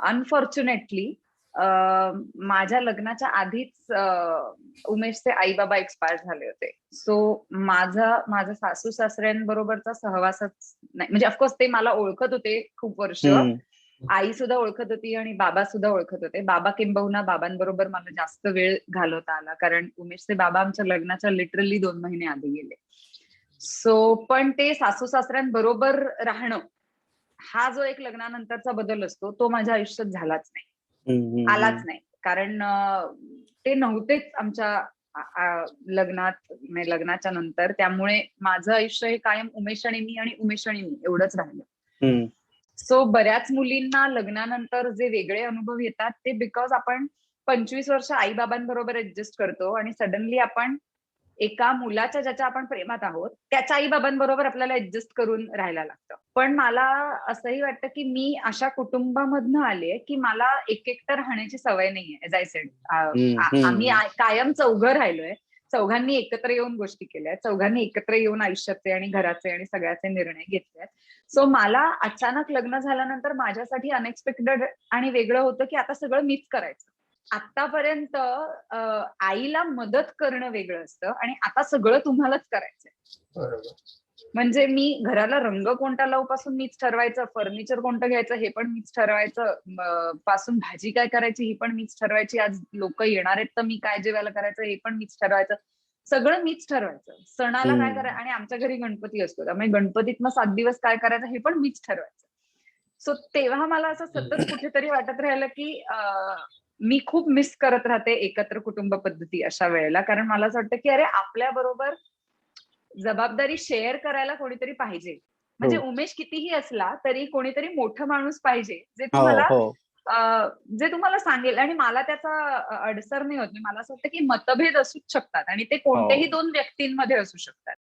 Unfortunately माझ्या लग्नाच्या आधीच उमेशचे आई बाबा एक्सपायर झाले होते. सो माझा सासू सासऱ्यांबरोबरचा सहवासच नाही. म्हणजे ऑफकोर्स ते मला ओळखत होते खूप वर्ष. आई सुद्धा ओळखत होती आणि बाबा सुद्धा ओळखत होते. बाबा किंबहुना बाबांबरोबर मला जास्त वेळ घालवता आला, कारण उमेशचे बाबा आमच्या लग्नाच्या लिटरली 2 महिने आधी गेले. सो पण ते सासू सासऱ्यांबरोबर राहणं, हा जो एक लग्नानंतरचा बदल असतो, तो माझ्या आयुष्यात झालाच नाही, आलाच नाही. कारण ते नव्हतेच आमच्या लग्नाच्या नंतर. त्यामुळे माझं आयुष्य हे कायम उमेश आणि मी आणि उमेश आणि मी एवढंच राहिलं. सो बऱ्याच मुलींना लग्नानंतर जे वेगळे अनुभव येतात ते बिकॉज आपण 25 वर्ष आई बाबांबरोबर ऍडजस्ट करतो आणि सडनली आपण एका मुलाच्या ज्याच्या आपण प्रेमात आहोत त्याच्या आई बाबांबरोबर आपल्याला ऍडजस्ट करून राहायला लागतं. पण मला असंही वाटतं की मी अशा कुटुंबामधनं आले की मला एकटं राहण्याची सवय नाहीये. एज आय सेड, आम्ही कायम चौघं राहिलोय. चौघांनी एकत्र येऊन गोष्टी केल्या, चौघांनी एकत्र येऊन आयुष्याचे आणि घराचे आणि सगळ्याचे निर्णय घेतले. सो मला अचानक लग्न झाल्यानंतर माझ्यासाठी अनएक्सपेक्टेड आणि वेगळं होतं की आता सगळं मीच करायचं. आतापर्यंत आईला मदत करणं वेगळं असतं आणि आता सगळं तुम्हालाच करायचंय. म्हणजे मी घराला रंग कोणता लावू पासून मीच ठरवायचं, फर्निचर कोणतं घ्यायचं हे पण मीच ठरवायचं, पासून भाजी काय करायची ही पण मीच ठरवायची, आज लोक येणार आहेत तर मी काय जेवायला करायचं हे पण मीच ठरवायचं. सगळं मीच ठरवायचं. सणाला काय करायचं, आणि आमच्या घरी गणपती असतो त्यामुळे गणपतीत मग 7 दिवस काय करायचं हे पण मीच ठरवायचं. सो तेव्हा मला असं सतत कुठेतरी वाटत राहिलं की मी खूप मिस करत राहते एकत्र कुटुंब पद्धती अशा वेळेला. कारण मला असं वाटतं की अरे आपल्या बरोबर जबाबदारी शेअर करायला कोणीतरी पाहिजे. म्हणजे उमेश कितीही असला तरी कोणीतरी मोठं माणूस पाहिजे जे तुम्हाला सांगेल. आणि मला त्याचा अडसर नाही होत. मला असं वाटतं की मतभेद असू शकतात आणि ते कोणत्याही 2 व्यक्तींमध्ये असू शकतात.